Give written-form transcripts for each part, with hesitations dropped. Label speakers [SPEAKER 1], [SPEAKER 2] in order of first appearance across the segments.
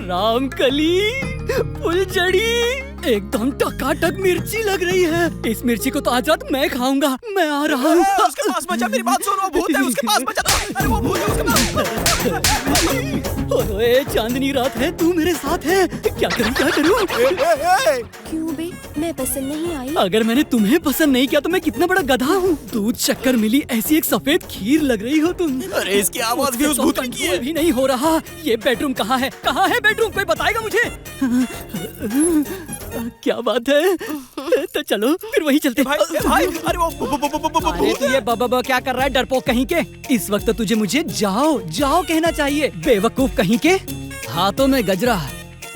[SPEAKER 1] रामकली, फुलझड़ी, एकदम टकाटक मिर्ची लग रही है। इस मिर्ची को तो आज रात मैं खाऊंगा। मैं आ रहा हूँ।
[SPEAKER 2] उसके पास मत जा, मेरी बात सुन, वो भूत है, उसके पास मत जा। अरे वो भूत है, उसके पास।
[SPEAKER 1] ओए चांदनी रात है, तू मेरे साथ है। क्या करूँ क्या करूँ?
[SPEAKER 3] क्यों बे, मैं पसंद नहीं आई?
[SPEAKER 1] अगर मैंने तुम्हें पसंद नहीं किया तो मैं कितना बड़ा गधा हूँ। दूध शक्कर मिली ऐसी एक सफेद खीर लग रही हो तुम।
[SPEAKER 2] अरे इसकी आवाज भी उस भूत की है।
[SPEAKER 1] भी नहीं हो रहा। ये बेडरूम कहाँ है? कहाँ है बेडरूम? कोई बताएगा मुझे? क्या बात है? तो चलो फिर वही चलते।
[SPEAKER 2] भाई, अरे वो
[SPEAKER 1] अरे तू ये बाबा क्या कर रहा है डरपोक कहीं के? इस वक्त तुझे मुझे जाओ जाओ कहना चाहिए, बेवकूफ कहीं के। हाथों में गजरा,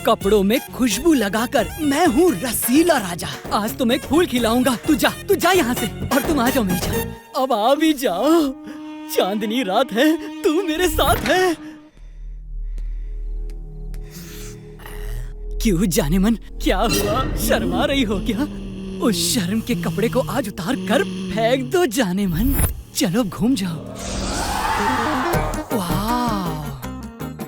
[SPEAKER 1] कपड़ों में खुशबू लगाकर मैं हूँ रसीला राजा। आज तुम्हें एक फूल खिलाऊंगा। तू जा यहाँ से, और तुम आ जाओ मेरी जान। अब आ भी जाओ, चांदनी रात है, तू मेरे साथ है। क्यों जाने मन, क्या हुआ? शर्मा रही हो क्या? उस शर्म के कपड़े को आज उतार कर फेंक दो जाने मन। चलो घूम जाओ। वाह,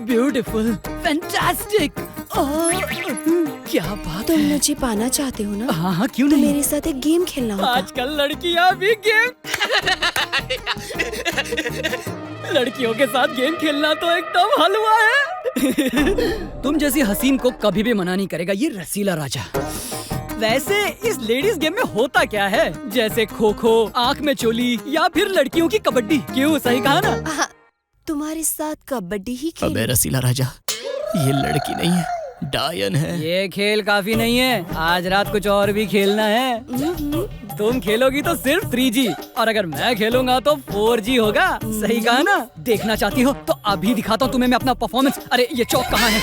[SPEAKER 1] ब्यूटीफुल, फैंटास्टिक। क्या बात
[SPEAKER 3] तुम
[SPEAKER 1] है?
[SPEAKER 3] मुझे पाना चाहते हो ना?
[SPEAKER 1] हाँ क्यों
[SPEAKER 3] तो
[SPEAKER 1] नहीं?
[SPEAKER 3] मेरे साथ एक गेम खेलना होगा।
[SPEAKER 1] आजकल लड़कियाँ भी गेम लड़कियों के साथ गेम खेलना तो एकदम हलवा है। तुम जैसी हसीन को कभी भी मना नहीं करेगा ये रसीला राजा। वैसे इस लेडीज गेम में होता क्या है? जैसे खो खो, आँख में चोली, या फिर लड़कियों की कबड्डी। क्यों, सही कहा ना?
[SPEAKER 3] तुम्हारे साथ कबड्डी ही खेल।
[SPEAKER 2] अबे रसीला राजा, ये लड़की नहीं है, डायन है।
[SPEAKER 1] ये खेल काफी नहीं है, आज रात कुछ और भी खेलना है। तुम खेलोगी तो सिर्फ 3G, और अगर मैं खेलूंगा तो 4G होगा। सही कहा ना? देखना चाहती हो तो अभी दिखाता हूँ तुम्हें मैं अपना परफॉर्मेंस। अरे ये चौक कहाँ है?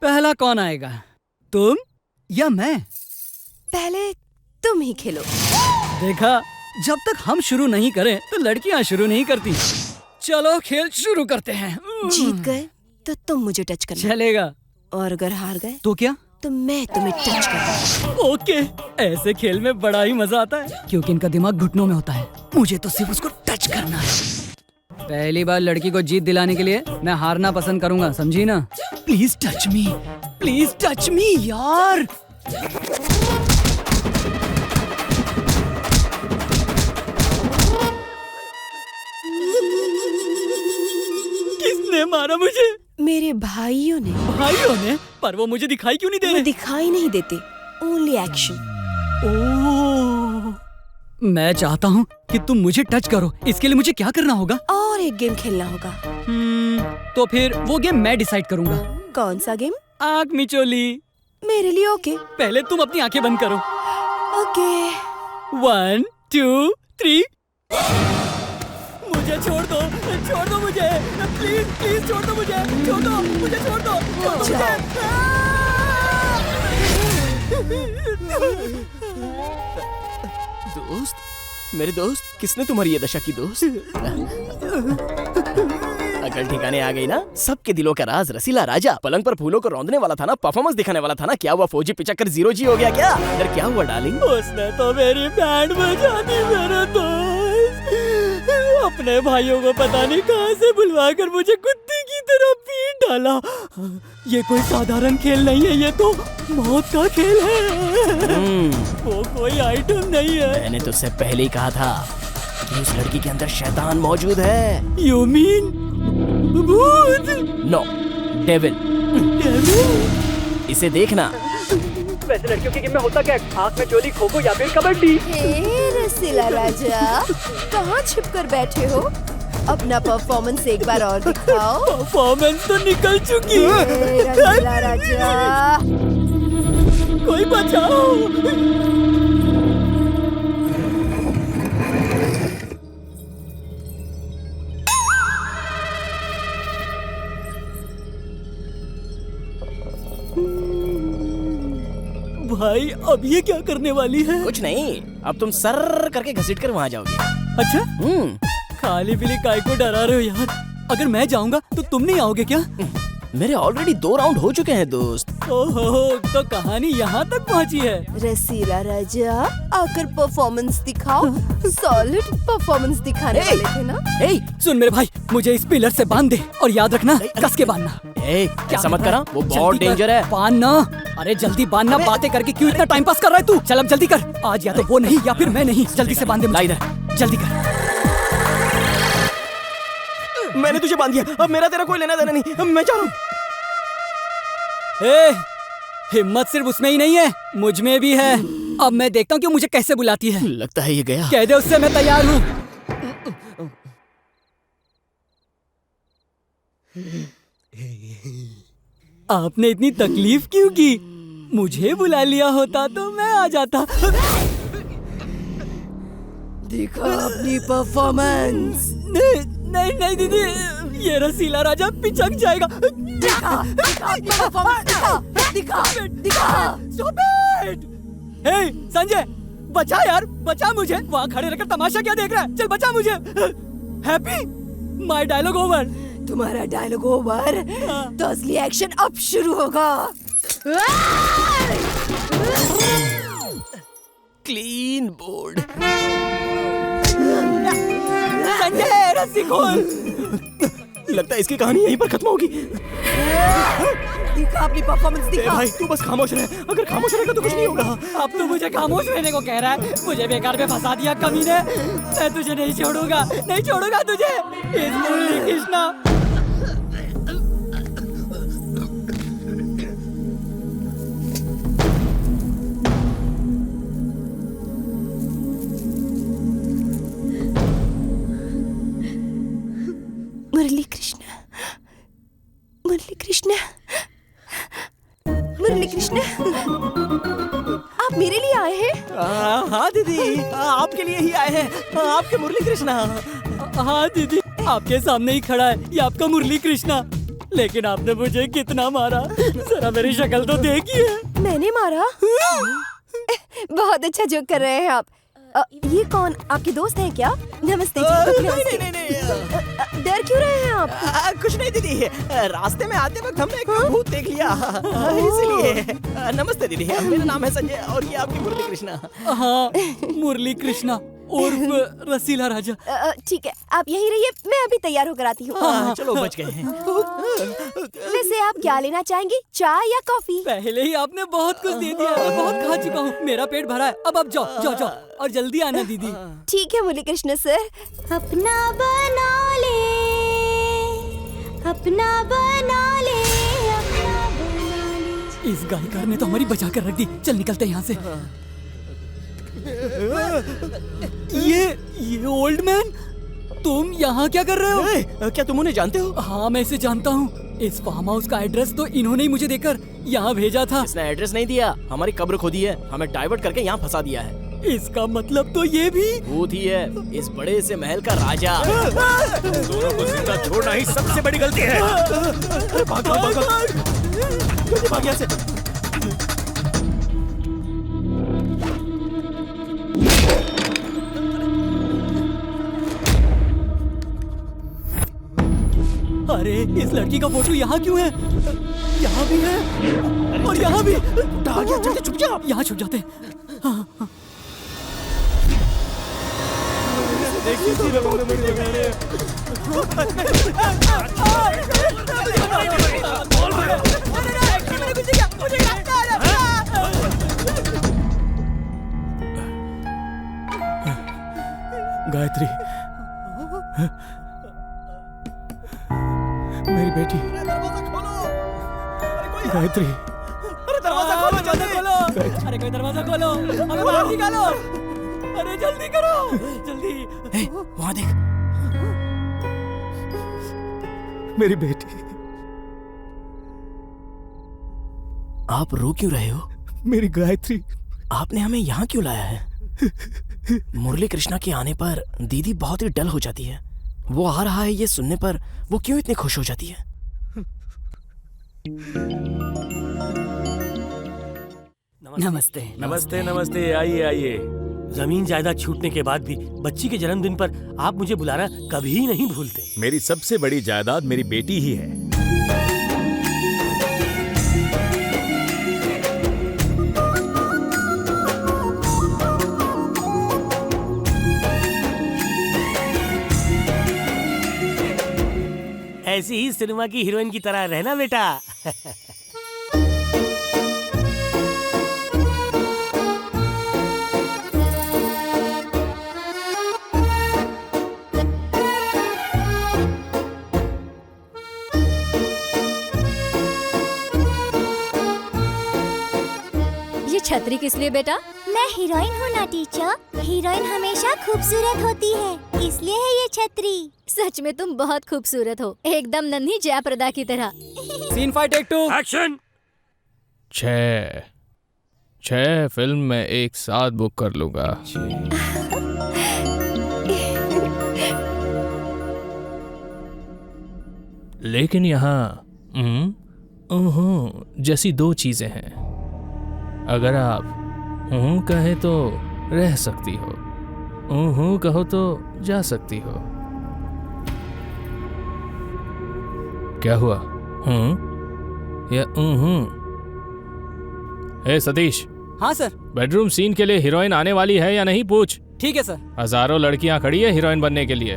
[SPEAKER 1] पहला कौन आएगा, तुम या मैं?
[SPEAKER 3] पहले तुम ही खेलो।
[SPEAKER 1] देखा, जब तक हम शुरू नहीं करें तो लड़कियां शुरू नहीं करती। चलो खेल शुरू करते हैं।
[SPEAKER 3] जीत गए तो तुम मुझे टच करना,
[SPEAKER 1] चलेगा।
[SPEAKER 3] और अगर हार गए
[SPEAKER 1] तो क्या?
[SPEAKER 3] तो मैं तुम्हें टच करूंगा।
[SPEAKER 1] ओके, ऐसे खेल में बड़ा ही मजा आता है, क्योंकि इनका दिमाग घुटनों में होता है। मुझे तो सिर्फ उसको टच करना है। पहली बार लड़की को जीत दिलाने के लिए मैं हारना पसंद करूंगा, समझी ना? प्लीज टच मी यार। किसने मारा मुझे?
[SPEAKER 3] मेरे भाइयों ने।
[SPEAKER 1] भाइयों ने? पर वो मुझे दिखाई क्यों नहीं दे
[SPEAKER 3] वो
[SPEAKER 1] रहे?
[SPEAKER 3] दिखाई नहीं देते, ओनली एक्शन।
[SPEAKER 1] ओह, मैं चाहता हूँ कि तुम मुझे टच करो। इसके लिए मुझे क्या करना होगा?
[SPEAKER 3] और एक गेम खेलना होगा।
[SPEAKER 1] तो फिर वो गेम मैं डिसाइड करूंगा।
[SPEAKER 3] कौन सा गेम?
[SPEAKER 1] आँख मिचोली।
[SPEAKER 3] मेरे लिए ओके।
[SPEAKER 1] पहले तुम अपनी आंखें बंद करो।
[SPEAKER 3] ओके।
[SPEAKER 1] 1 2 3। मुझे छोड़ दो मुझे, प्लीज छोड़ दो मुझे, छोड़ दो मुझे।
[SPEAKER 2] दोस्त, मेरे दोस्त, किसने तुम्हारी ये दशा की दोस्त? अकल ठिकाने आ गई ना? सबके दिलों का राज रसीला राजा पलंग पर फूलों को रौंदने वाला था ना, परफॉर्मेंस दिखाने वाला था ना। क्या हुआ, 4G पिचक्कर 0G हो गया क्या? अरे क्या हुआ डार्लिंग?
[SPEAKER 1] उसने तो मेरी बैंड बजा दी मेरे दोस्त। अपने भाइयों को पता नहीं कहाँ से बुलवा कर मुझे कुत्ते की तरह पीट डाला। ये कोई साधारण खेल नहीं है, ये तो मौत का खेल है। वो कोई आइटम नहीं है।
[SPEAKER 2] मैंने तुझसे पहले ही कहा था कि उस लड़की के अंदर शैतान मौजूद है।
[SPEAKER 1] You mean भूत?
[SPEAKER 2] No, devil. इसे देखना।
[SPEAKER 1] वैसे लड़कियों के गेम में होता क्या? आँख में चोली, खो खो या फिर कबड्डी।
[SPEAKER 3] हे रसीला राजा, कहाँ छिप कर बैठे हो? अपना परफॉर्मेंस एक बार और दिखाओ।
[SPEAKER 1] परफॉर्मेंस तो निकल चुकी है।
[SPEAKER 3] हे रसीला राजा,
[SPEAKER 1] कोई बचाओ। भाई अब ये क्या करने वाली है?
[SPEAKER 2] कुछ नहीं, अब तुम सर करके घसीट कर वहाँ जाओगे।
[SPEAKER 1] अच्छा, खाली पीली काय को डरा रहे हो यार? अगर मैं जाऊंगा तो तुम नहीं आओगे क्या?
[SPEAKER 2] मेरे ऑलरेडी 2 राउंड हो चुके हैं दोस्त।
[SPEAKER 1] ओहो, तो कहानी यहाँ तक पहुँची है।
[SPEAKER 3] रसीला राजा आकर परफॉर्मेंस दिखाओ। सॉलिड परफॉर्मेंस दिखाने वाले थे ना।
[SPEAKER 1] सुन मेरे भाई, मुझे इस पिलर से बांध दे और याद रखना कस के बांधना।
[SPEAKER 2] ऐसा मत करा, वो बहुत डेंजर है।
[SPEAKER 1] बांधना, अरे जल्दी बांधना। बातें करके क्यों इतना टाइम पास कर रहा है तू? चल अब जल्दी कर। आज या तो वो नहीं या फिर मैं नहीं। जल्दी से बांध दे मुझे। जल्दी कर।
[SPEAKER 2] मैंने तुझे बांध दिया, अब मेरा तेरा कोई लेना देना नहीं, मैं जा रहा हूँ।
[SPEAKER 1] हिम्मत सिर्फ उसमें ही नहीं है, मुझ में भी है। अब मैं देखता हूँ कि मुझे कैसे बुलाती है।
[SPEAKER 2] लगता है ये गया।
[SPEAKER 1] कह दे उससे मैं तैयार हूँ। आपने इतनी तकलीफ क्यों की? मुझे बुला लिया होता तो मैं आ जाता।
[SPEAKER 3] दिखा अपनी परफॉर्मेंस।
[SPEAKER 1] नहीं नहीं दीदी, ये रसीला राजा पिचक जाएगा।
[SPEAKER 3] दिखा परफॉर्मेंस, दिखा दिखा।
[SPEAKER 1] हे संजय, बचा यार, बचा मुझे। वहाँ खड़े रहकर तमाशा क्या देख रहा है? चल बचा मुझे। Happy, my dialogue over.
[SPEAKER 3] तुम्हारा डायलॉग ओवर तो असली एक्शन अब शुरू होगा।
[SPEAKER 2] Clean board.
[SPEAKER 1] संजय, रस्सी खोल।
[SPEAKER 2] लगता है इसकी कहानी यहीं पर खत्म होगी।
[SPEAKER 3] दिखा अपनी परफॉर्मेंस, दिखा।
[SPEAKER 2] भाई तू बस खामोश रह, अगर खामोश रहेगा तो कुछ नहीं होगा।
[SPEAKER 1] अब तो मुझे खामोश रहने को कह रहा है। मुझे बेकार में फंसा दिया कमीने। मैं तुझे नहीं छोड़ूंगा, नहीं छोड़ूंगा तुझे। इस मुरली कृष्णा।
[SPEAKER 3] मुरली कृष्ण, मुरली कृष्ण, मुरली कृष्ण, आप मेरे लिए आए हैं?
[SPEAKER 2] हाँ दीदी, आपके लिए ही आए हैं। आपके मुरली कृष्णा।
[SPEAKER 1] हाँ दीदी, आपके सामने ही खड़ा है ये आपका मुरली कृष्णा। लेकिन आपने मुझे कितना मारा, जरा मेरी शक्ल तो देखिए।
[SPEAKER 3] मैंने मारा? बहुत अच्छा जोक कर रहे हैं आप। ये कौन, आपके दोस्त हैं क्या? नमस्ते जी।
[SPEAKER 2] नहीं।
[SPEAKER 3] डर क्यों रहे हैं आप?
[SPEAKER 2] कुछ नहीं दीदी, रास्ते में आते वक्त हमने एक भूत देख लिया, इसलिए। नमस्ते दीदी, मेरा नाम है संजय और ये आपकी मुरली कृष्णा।
[SPEAKER 1] हाँ, मुरली कृष्णा उर्फ रसीला राजा।
[SPEAKER 3] ठीक है, आप यहीं रहिए, मैं अभी तैयार होकर आती हूँ।
[SPEAKER 2] चलो बच गए हैं।
[SPEAKER 3] वैसे आप क्या लेना चाहेंगी, चाय या कॉफी?
[SPEAKER 1] पहले ही आपने बहुत कुछ दे दिया, मैं बहुत खा चुका हूँ। मेरा पेट भरा है, अब आप जाओ जाओ जाओ और जल्दी आना दीदी।
[SPEAKER 3] ठीक है मुरली कृष्ण सर।
[SPEAKER 4] अपना बना ले, अपना बना ले, अपना बना ले।
[SPEAKER 1] इस गायकार ने तो हमारी बचा कर रख दी। चल निकलते हैं यहाँ से। ये ओल्ड मैन, तुम यहाँ क्या कर रहे हो?
[SPEAKER 2] क्या तुम उन्हें जानते हो?
[SPEAKER 1] हाँ, मैं इसे जानता हूँ। इस फार्म हाउस का एड्रेस तो इन्होंने ही मुझे देकर यहाँ भेजा था।
[SPEAKER 2] इसने एड्रेस नहीं दिया, हमारी कब्र खोदी है, हमें डाइवर्ट करके यहाँ फंसा दिया है।
[SPEAKER 1] इसका मतलब तो ये भी
[SPEAKER 2] भूत ही है, इस बड़े से महल का राजा।
[SPEAKER 5] दोनों को जिंदा छोड़ना ही सबसे बड़ी गलती है।
[SPEAKER 2] भाग भाग भाग, भाग यहाँ से।
[SPEAKER 1] अरे इस लड़की का फोटो यहाँ क्यों है? यहाँ भी है और यहाँ भी।
[SPEAKER 2] जल्दी छुप जा।
[SPEAKER 1] यहाँ छुप जाते हैं।
[SPEAKER 5] गायत्री, मेरी बेटी गायत्री।
[SPEAKER 2] अरे दरवाजा खोलो, जल्दी खोलो।
[SPEAKER 1] अरे कोई दरवाजा खोलो, हमें बाहर निकालो। अरे जल्दी करो, जल्दी।
[SPEAKER 2] वहाँ देख,
[SPEAKER 5] मेरी बेटी।
[SPEAKER 2] आप रो क्यों रहे हो?
[SPEAKER 5] मेरी गायत्री।
[SPEAKER 2] आपने हमें यहाँ क्यों लाया है? मुरली कृष्णा के आने पर दीदी बहुत ही डल हो जाती है। वो आ रहा है ये सुनने पर वो क्यों इतनी खुश हो जाती है?
[SPEAKER 1] नमस्ते।
[SPEAKER 5] नमस्ते नमस्ते, आइए आइए। जमीन जायदाद छूटने के बाद भी बच्ची के जन्मदिन पर आप मुझे बुलाना कभी नहीं भूलते।
[SPEAKER 6] मेरी सबसे बड़ी जायदाद मेरी बेटी ही है।
[SPEAKER 5] ऐसी ही सिनेमा की हीरोइन की तरह रहना बेटा।
[SPEAKER 4] ये छतरी किस लिए बेटा? मैं हीरोइन हूँ ना टीचर। हीरोइन हमेशा खूबसूरत होती है, इसलिए है ये छतरी। सच में तुम बहुत खूबसूरत हो, एकदम नन्ही जयाप्रदा की तरह।
[SPEAKER 1] Scene 5 take 2।
[SPEAKER 5] एक्शन।
[SPEAKER 2] 6 फिल्म मैं एक साथ बुक कर लूंगा। लेकिन यहाँ जैसी 2 चीजें हैं। अगर आप कहे तो रह सकती हो, कहो तो जा सकती हो। क्या हुआ? या हे सतीश,
[SPEAKER 1] हाँ सर।
[SPEAKER 2] बेडरूम सीन के लिए हीरोइन आने वाली है या नहीं पूछ।
[SPEAKER 1] ठीक है सर।
[SPEAKER 2] हजारों लड़कियां खड़ी है हीरोइन बनने के लिए।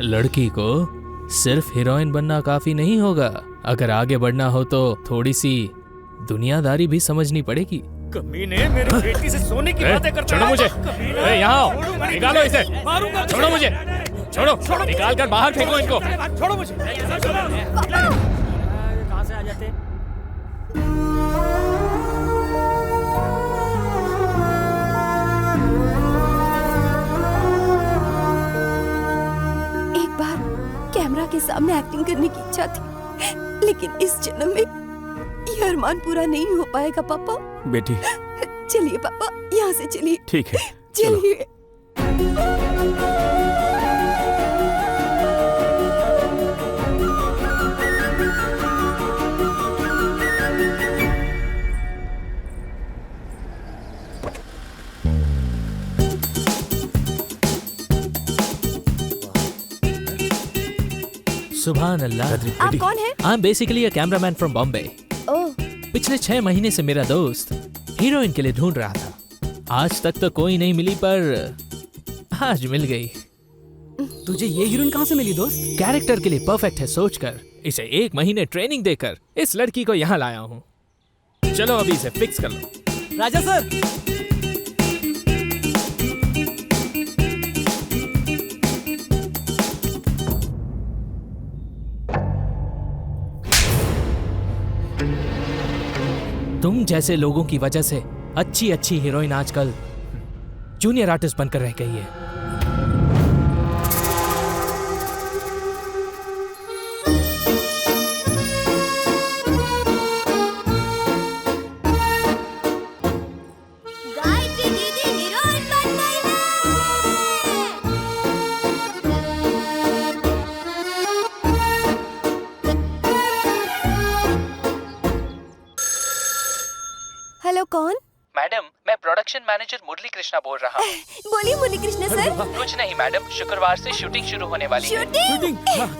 [SPEAKER 2] लड़की को सिर्फ हीरोइन बनना काफी नहीं होगा। अगर आगे बढ़ना हो तो थोड़ी सी दुनियादारी भी समझनी पड़ेगी।
[SPEAKER 5] कमीने, मेरी बेटी से सोने की बातें करता है।
[SPEAKER 2] छोड़ो मुझे। यहाँ आओ, निकालो इसे। छोड़ो मुझे, छोड़ो, निकाल कर बाहर फेंको इनको।
[SPEAKER 5] छोड़ो मुझे। कहाँ से आ जाते?
[SPEAKER 3] एक बार कैमरा के सामने एक्टिंग करने की इच्छा थी, लेकिन इस जन्म में ये अरमान पूरा नहीं हो पाएगा पापा।
[SPEAKER 6] बेटी
[SPEAKER 3] चलिए पापा, यहाँ से चलिए।
[SPEAKER 6] ठीक है, चलो।
[SPEAKER 3] चलिए।
[SPEAKER 2] सुभान अल्लाह।
[SPEAKER 3] आप कौन हैं?
[SPEAKER 2] I am basically a cameraman from Bombay.
[SPEAKER 3] Oh,
[SPEAKER 2] पिछले 6 महीने से मेरा दोस्त हीरोइन के लिए ढूंढ रहा था। आज तक तो कोई नहीं मिली, पर आज मिल गई।
[SPEAKER 1] तुझे ये हीरोइन कहाँ से मिली दोस्त?
[SPEAKER 2] कैरेक्टर के लिए परफेक्ट है सोचकर इसे 1 महीने ट्रेनिंग देकर इस लड़की को यहाँ लाया हूँ। चलो अभी इसे फिक्स कर लो।
[SPEAKER 1] राजा सर।
[SPEAKER 2] तुम जैसे लोगों की वजह से अच्छी अच्छी हीरोइन आजकल जूनियर आर्टिस्ट बनकर रह गई है।
[SPEAKER 4] गायत्री दीदी हीरोइन बन गई है।
[SPEAKER 3] हेलो, कौन?
[SPEAKER 2] मैडम, मैं प्रोडक्शन मैनेजर मुरली कृष्णा बोल रहा हूँ।
[SPEAKER 3] बोलिए मुरली कृष्णा सर।
[SPEAKER 2] कुछ नहीं मैडम, शुक्रवार से शूटिंग शुरू होने वाली है।
[SPEAKER 3] शूटिंग?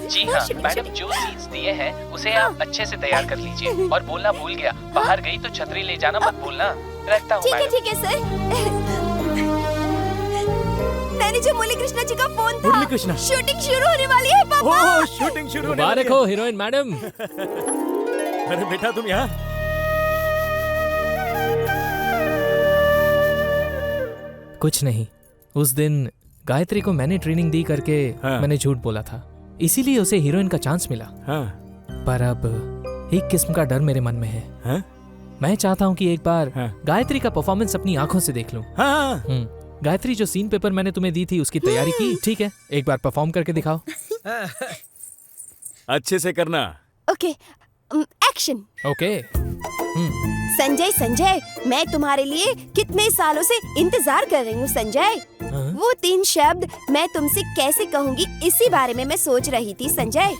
[SPEAKER 2] जी हाँ मैडम, जो सीन्स दिए हैं उसे आप अच्छे से तैयार कर लीजिए। और बोलना भूल गया, बाहर गई तो छतरी ले जाना मत भूलना। रखता हूँ मैडम।
[SPEAKER 3] ठीक है सर। मैनेजर मुरली कृष्णा जी का फोन था।
[SPEAKER 1] मुरली कृष्णा।
[SPEAKER 3] शूटिंग शुरू होने वाली है पापा।
[SPEAKER 5] ओह, शूटिंग शुरू होने वाली
[SPEAKER 2] मुबारक
[SPEAKER 5] है।
[SPEAKER 2] हो हीरोइन मैडम।
[SPEAKER 5] अरे बेटा, तुम यहाँ?
[SPEAKER 2] कुछ नहीं, उस दिन गायत्री को मैंने ट्रेनिंग दी करके
[SPEAKER 5] हाँ।
[SPEAKER 2] मैंने झूठ बोला था, इसीलिए उसे हीरोइन का चांस मिला।
[SPEAKER 5] हाँ।
[SPEAKER 2] पर अब एक किस्म का डर मेरे मन में है।
[SPEAKER 5] हाँ?
[SPEAKER 2] मैं चाहता हूँ कि एक बार
[SPEAKER 5] हाँ।
[SPEAKER 2] गायत्री का परफॉर्मेंस अपनी आंखों से देख लूं।
[SPEAKER 5] हाँ।
[SPEAKER 2] गायत्री, जो सीन पेपर मैंने तुम्हें दी थी उसकी तैयारी की? ठीक है, एक बार परफॉर्म करके दिखाओ।
[SPEAKER 6] अच्छे से करना।
[SPEAKER 3] Okay, action.
[SPEAKER 2] ओके।
[SPEAKER 3] संजय, मैं तुम्हारे लिए कितने सालों से इंतजार कर रही हूँ संजय।
[SPEAKER 2] हाँ?
[SPEAKER 3] वो 3 शब्द मैं तुमसे कैसे कहूँगी, इसी बारे में मैं सोच रही थी संजय।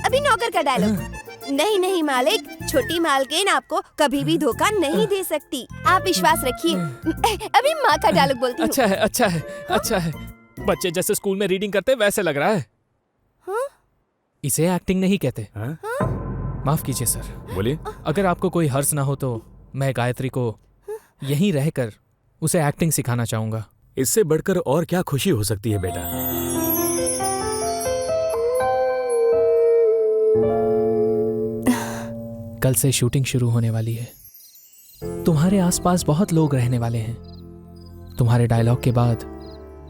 [SPEAKER 3] अभी नौकर का डायलॉग। नहीं मालिक, छोटी मालकिन आपको कभी भी धोखा नहीं दे सकती, आप विश्वास रखिए। अभी माँ का डायलॉग बोलती हूँ।
[SPEAKER 2] अच्छा है। बच्चे जैसे स्कूल में रीडिंग करते वैसे लग रहा है।
[SPEAKER 3] हाँ?
[SPEAKER 2] इसे एक्टिंग नहीं कहते।
[SPEAKER 6] हाँ?
[SPEAKER 2] माफ कीजिए सर।
[SPEAKER 6] बोलिए।
[SPEAKER 2] अगर आपको कोई हर्ज ना हो तो मैं गायत्री को यहीं रहकर उसे एक्टिंग सिखाना चाहूंगा।
[SPEAKER 6] इससे बढ़कर और क्या खुशी हो सकती है बेटा।
[SPEAKER 2] कल से शूटिंग शुरू होने वाली है। तुम्हारे आसपास बहुत लोग रहने वाले हैं। तुम्हारे डायलॉग के बाद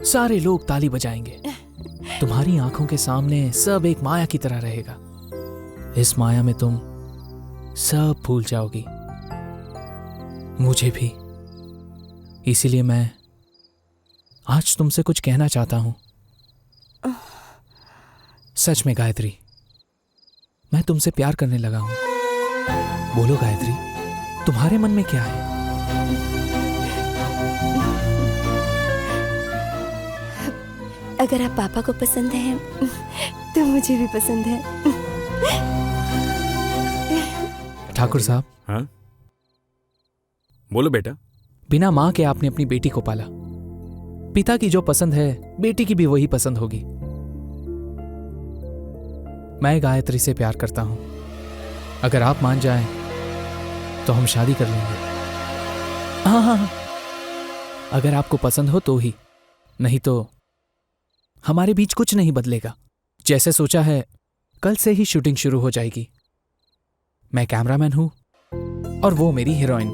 [SPEAKER 2] सारे लोग ताली बजाएंगे। तुम्हारी आंखों के सामने सब एक माया की तरह रहेगा। इस माया में तुम सब भूल जाओगी, मुझे भी। इसीलिए मैं आज तुमसे कुछ कहना चाहता हूं। सच में गायत्री, मैं तुमसे प्यार करने लगा हूं। बोलो गायत्री, तुम्हारे मन में क्या है?
[SPEAKER 3] अगर आप पापा को पसंद है तो मुझे भी पसंद है।
[SPEAKER 2] ठाकुर साहब।
[SPEAKER 6] हाँ, बोलो बेटा।
[SPEAKER 2] बिना माँ के आपने अपनी बेटी को पाला। पिता की जो पसंद है बेटी की भी वही पसंद होगी। मैं गायत्री से प्यार करता हूं। अगर आप मान जाएं तो हम शादी कर लेंगे। हाँ, अगर आपको पसंद हो तो ही, नहीं तो हमारे बीच कुछ नहीं बदलेगा। जैसे सोचा है कल से ही शूटिंग शुरू हो जाएगी। मैं कैमरामैन हूं और वो मेरी हीरोइन।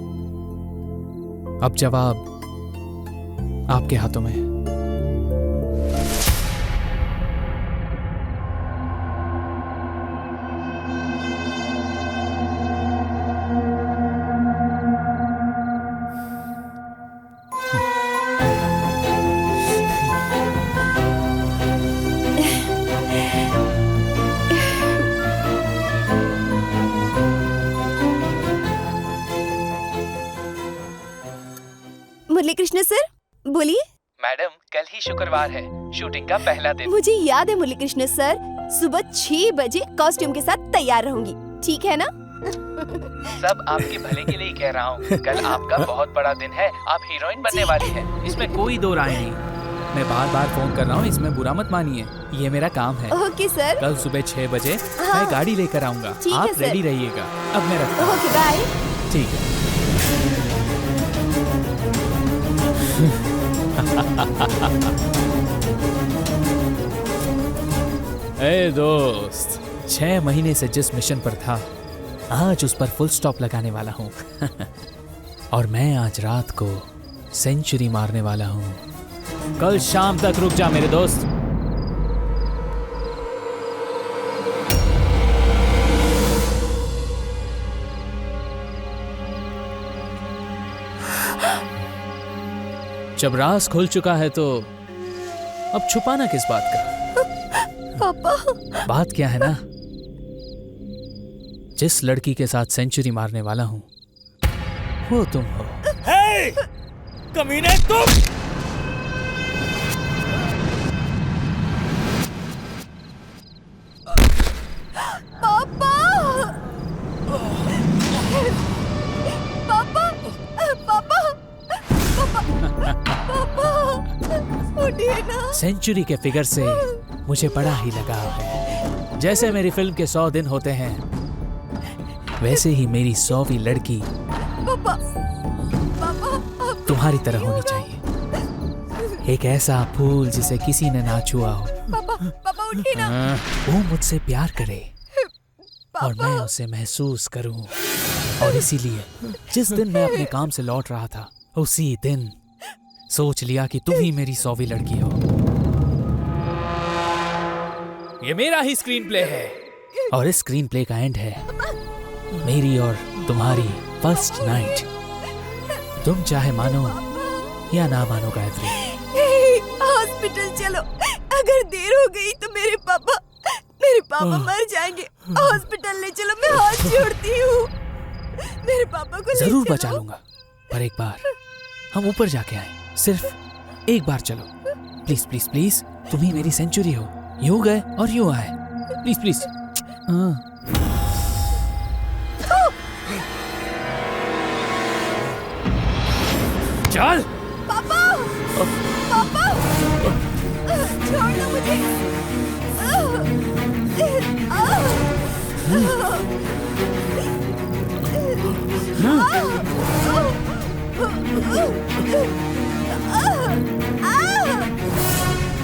[SPEAKER 2] अब जवाब आपके हाथों में है।
[SPEAKER 3] मुरली कृष्ण सर, बोलिए।
[SPEAKER 2] मैडम, कल ही शुक्रवार है, शूटिंग का पहला दिन।
[SPEAKER 3] मुझे याद है मुरली कृष्ण सर, सुबह 6 बजे कॉस्ट्यूम के साथ तैयार रहूंगी, ठीक है ना?
[SPEAKER 2] सब आपके भले के लिए कह रहा हूँ। कल आपका बहुत बड़ा दिन है, आप हीरोइन बनने वाली हैं, इसमें कोई दो राय नहीं। मैं बार बार फोन कर रहा हूँ, इसमें बुरा मत मानिए, ये मेरा काम है।
[SPEAKER 3] Okay sir.
[SPEAKER 2] कल सुबह 6 बजे
[SPEAKER 3] हाँ।
[SPEAKER 2] मैं गाड़ी लेकर आऊंगा,
[SPEAKER 3] ठीक है
[SPEAKER 2] आप
[SPEAKER 3] सर।
[SPEAKER 2] रेडी रहिएगा। अब मैं रखता हूँ।
[SPEAKER 3] Okay, bye.
[SPEAKER 2] ठीक है। ए दोस्त, 6 महीने से जिस मिशन पर था, आज उस पर फुल स्टॉप लगाने वाला हूँ। और मैं आज रात को सेंचुरी मारने वाला हूँ। कल शाम तक रुक जा मेरे दोस्त। जब राज खुल चुका है तो अब छुपाना किस बात का?
[SPEAKER 3] पापा।
[SPEAKER 2] बात क्या है ना, जिस लड़की के साथ सेंचुरी मारने वाला हूं वो तुम हो।
[SPEAKER 5] हे! कमीने तुम!
[SPEAKER 3] पापा! पापा! पापा! पापा! उठिए ना।
[SPEAKER 2] सेंचुरी के फिगर से मुझे बड़ा ही लगाव है। जैसे मेरी फिल्म के 100 दिन होते हैं, वैसे ही मेरी 100वीं लड़की
[SPEAKER 3] पापा! पापा!
[SPEAKER 2] तुम्हारी तरह होनी चाहिए। एक ऐसा फूल जिसे किसी ने ना छुआ हो।
[SPEAKER 3] पापा! पापा उठिए ना।
[SPEAKER 2] वो मुझसे प्यार करे और मैं उसे महसूस करूं। और इसीलिए जिस दिन मैं अपने काम से लौट रहा था, उसी दिन सोच लिया कि तुम ही मेरी 100वीं लड़की हो। ये मेरा ही स्क्रीन प्ले है और इस स्क्रीन प्ले का एंड है मेरी और तुम्हारी फर्स्ट नाइट। तुम चाहे मानो या ना मानो गायत्री।
[SPEAKER 3] हॉस्पिटल चलो, अगर देर हो गई तो मेरे पापा मर जाएंगे। हॉस्पिटल ले चलो, मैं हाथ जोड़ती हूँ। मेरे पापा को ले
[SPEAKER 2] जरूर
[SPEAKER 3] चलो।
[SPEAKER 2] बचा लूंगा, पर एक बार हम ऊपर जाके आए। सिर्फ एक बार चलो, प्लीज प्लीज प्लीज। तुम ही मेरी सेंचुरी हो। यूं गए और यूं आए, प्लीज प्लीज। चल।
[SPEAKER 3] पापा! पापा! छोड़ दो मुझे।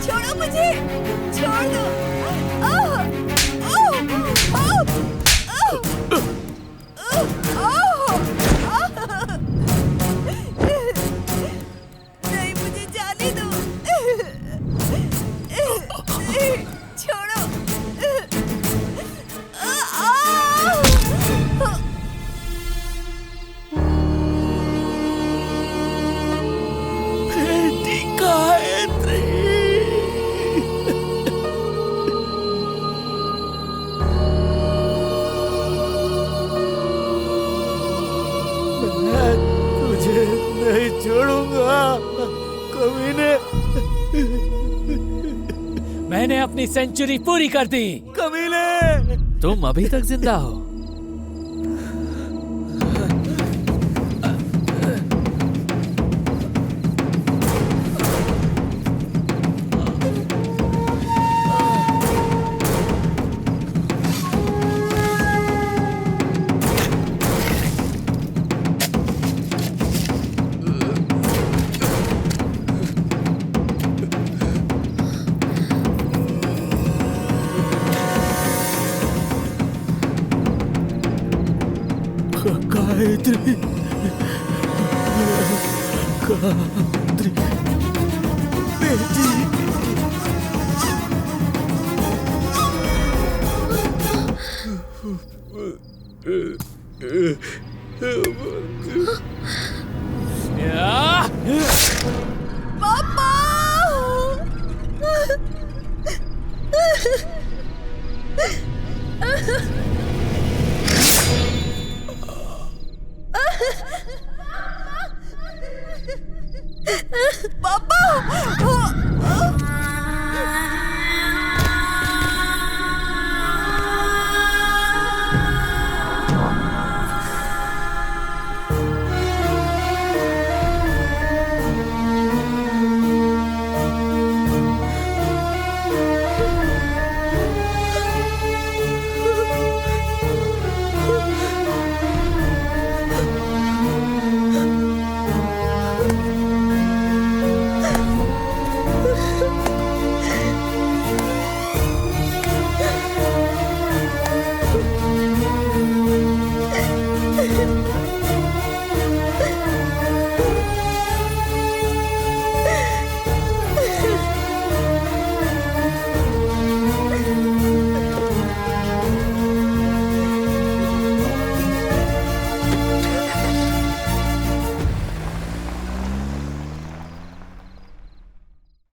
[SPEAKER 3] छोड़ो मुझे, छोड़ दो।
[SPEAKER 2] मैंने अपनी सेंचुरी पूरी कर दी।
[SPEAKER 1] कमीले!
[SPEAKER 2] तुम अभी तक जिंदा हो।
[SPEAKER 1] गायत्री, गायत्री, बेटी।